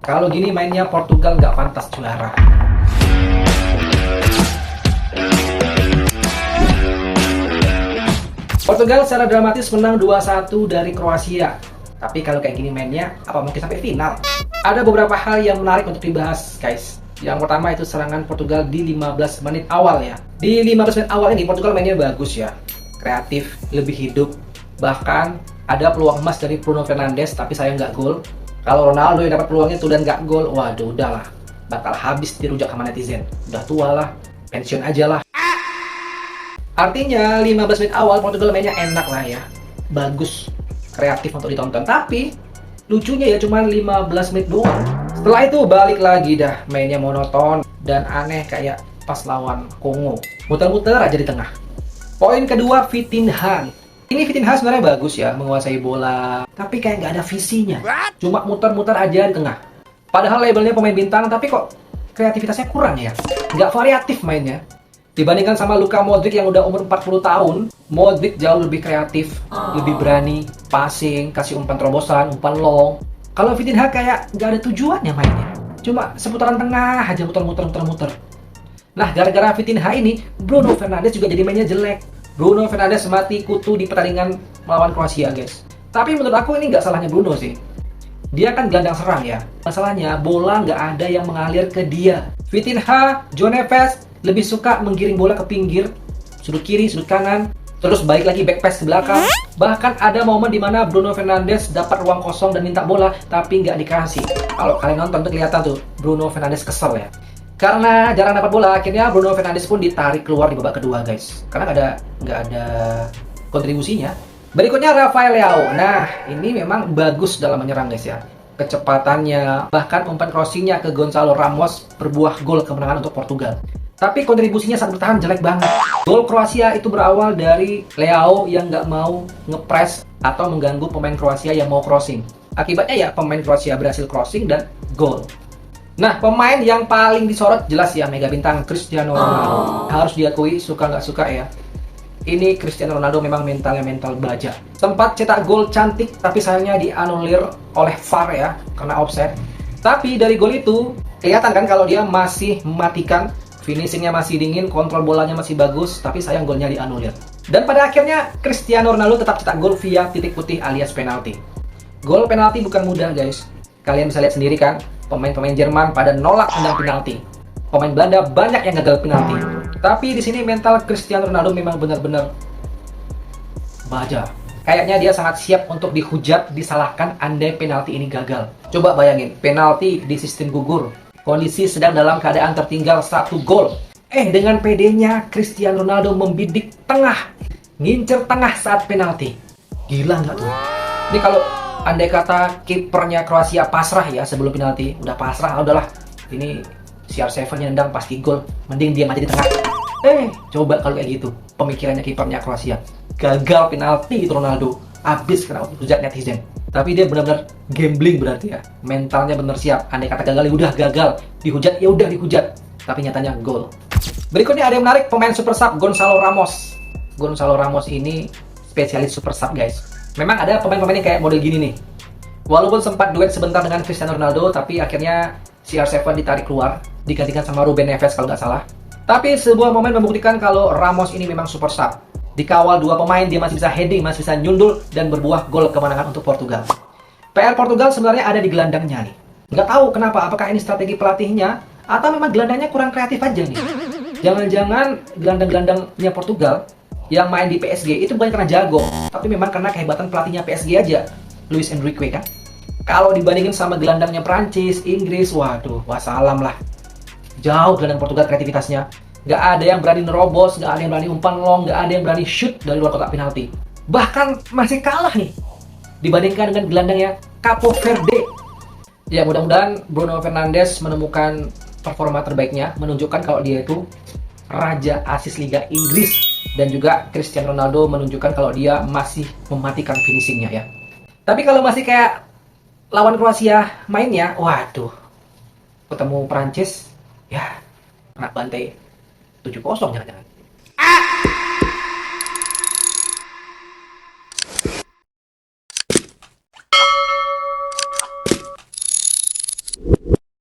Kalau gini mainnya Portugal nggak pantas juara. Portugal secara dramatis menang 2-1 dari Kroasia. Tapi kalau kayak gini mainnya, apa mungkin sampai final? Ada beberapa hal yang menarik untuk dibahas, guys. Yang pertama itu serangan Portugal di 15 menit awal ya. Di 15 menit awal ini Portugal mainnya bagus ya. Kreatif, lebih hidup. Bahkan ada peluang emas dari Bruno Fernandes, tapi sayang nggak gol. Kalau Ronaldo yang dapat peluangnya itu dan nggak gol, waduh udahlah. Bakal habis dirujak sama netizen. Udah tua lah, pensiun aja lah. Artinya 15 menit awal Portugal mainnya enak lah ya. Bagus, kreatif untuk ditonton. Tapi lucunya ya cuma 15 menit doang. Setelah itu balik lagi dah, mainnya monoton dan aneh kayak pas lawan Kongo. Muter-muter aja di tengah. Poin kedua, Vitinha. Ini Vitinha sebenarnya bagus ya, menguasai bola. Tapi kayak nggak ada visinya. Cuma muter-muter aja di tengah. Padahal labelnya pemain bintang, tapi kok kreativitasnya kurang ya. Nggak variatif mainnya. Dibandingkan sama Luka Modric yang udah umur 40 tahun, Modric jauh lebih kreatif, lebih berani, passing, kasih umpan terobosan, umpan long. Kalau Vitinha kayak nggak ada tujuannya mainnya. Cuma seputaran tengah aja muter-muter. Nah, gara-gara Vitinha ini, Bruno Fernandes juga jadi mainnya jelek. Bruno Fernandes mati kutu di pertandingan melawan Kroasia, guys. Tapi menurut aku ini nggak salahnya Bruno sih. Dia kan gelandang serang ya. Masalahnya bola nggak ada yang mengalir ke dia. Vitinha, João Neves lebih suka menggiring bola ke pinggir, sudut kiri, sudut kanan, terus balik lagi back pass ke belakang. Bahkan ada momen di mana Bruno Fernandes dapat ruang kosong dan minta bola, tapi nggak dikasih. Kalau kalian nonton tuh kelihatan tuh, Bruno Fernandes kesel ya. Karena jarang dapat bola, akhirnya Bruno Fernandes pun ditarik keluar di babak kedua, guys. Karena nggak ada kontribusinya. Berikutnya Rafael Leao. Nah, ini memang bagus dalam menyerang, guys ya. Kecepatannya, bahkan umpan crossingnya ke Gonçalo Ramos berbuah gol kemenangan untuk Portugal. Tapi kontribusinya saat bertahan jelek banget. Gol Kroasia itu berawal dari Leao yang nggak mau ngepres atau mengganggu pemain Kroasia yang mau crossing. Akibatnya ya pemain Kroasia berhasil crossing dan gol. Nah, pemain yang paling disorot jelas ya mega bintang Cristiano Ronaldo. Harus diakui suka nggak suka ya. Ini Cristiano Ronaldo memang mental baja. Sempat cetak gol cantik tapi sayangnya dianulir oleh VAR ya karena offside. Tapi dari gol itu kelihatan kan kalau dia masih mematikan. Finishingnya masih dingin, kontrol bolanya masih bagus, tapi sayang golnya dianulir. Dan pada akhirnya Cristiano Ronaldo tetap cetak gol via titik putih alias penalti. Gol penalti bukan mudah, guys. Kalian bisa lihat sendiri kan, pemain-pemain Jerman pada nolak tendang penalti. Pemain Belanda banyak yang gagal penalti. Tapi di sini mental Cristiano Ronaldo memang benar-benar baja. Kayaknya dia sangat siap untuk dihujat, disalahkan andai penalti ini gagal. Coba bayangin, penalti di sistem gugur. Kondisi sedang dalam keadaan tertinggal 1 gol. Dengan pedenya Cristiano Ronaldo membidik tengah, ngincer tengah saat penalti. Gila nggak tuh? Ini kalau andai kata kipernya Kroasia pasrah ya sebelum penalti, udah pasrah, udahlah. Ini CR7 yang nendang pasti gol. Mending diam aja di tengah. Coba kalau kayak gitu, pemikirannya kipernya Kroasia. Gagal penalti itu Ronaldo, habis kena hujat netizen. Tapi dia benar-benar gambling berarti ya. Mentalnya benar siap. Andai kata gagal, ya udah gagal. Dihujat, ya udah dihujat. Tapi nyatanya gol. Berikutnya ada yang menarik, pemain super sub Gonçalo Ramos. Gonçalo Ramos ini spesialis super sub, guys. Memang ada pemain-pemain yang kayak model gini nih. Walaupun sempat duet sebentar dengan Cristiano Ronaldo, tapi akhirnya CR7 ditarik keluar, digantikan sama Ruben Neves kalau nggak salah. Tapi sebuah momen membuktikan kalau Ramos ini memang super sub. Dikawal 2 pemain, dia masih bisa heading, masih bisa nyundul, dan berbuah gol kemenangan untuk Portugal. PR Portugal sebenarnya ada di gelandangnya nih. Nggak tahu kenapa, apakah ini strategi pelatihnya, atau memang gelandangnya kurang kreatif aja nih. Jangan-jangan gelandang-gelandangnya Portugal yang main di PSG itu bukan karena jago, tapi memang karena kehebatan pelatihnya PSG aja, Luis Enrique kan. Kalau dibandingin sama gelandangnya Prancis, Inggris, waduh, wassalam lah. Jauh gelandang Portugal kreativitasnya. Nggak ada yang berani nerobos, nggak ada yang berani umpan long, nggak ada yang berani shoot dari luar kotak penalti. Bahkan masih kalah nih dibandingkan dengan gelandangnya Capo Verde. Ya mudah-mudahan Bruno Fernandes menemukan performa terbaiknya, menunjukkan kalau dia itu raja asis Liga Inggris. Dan juga Cristiano Ronaldo menunjukkan kalau dia masih mematikan finishingnya ya. Tapi kalau masih kayak lawan Kroasia mainnya, waduh, ketemu Prancis, ya kena bantai 7-0 jangan-jangan.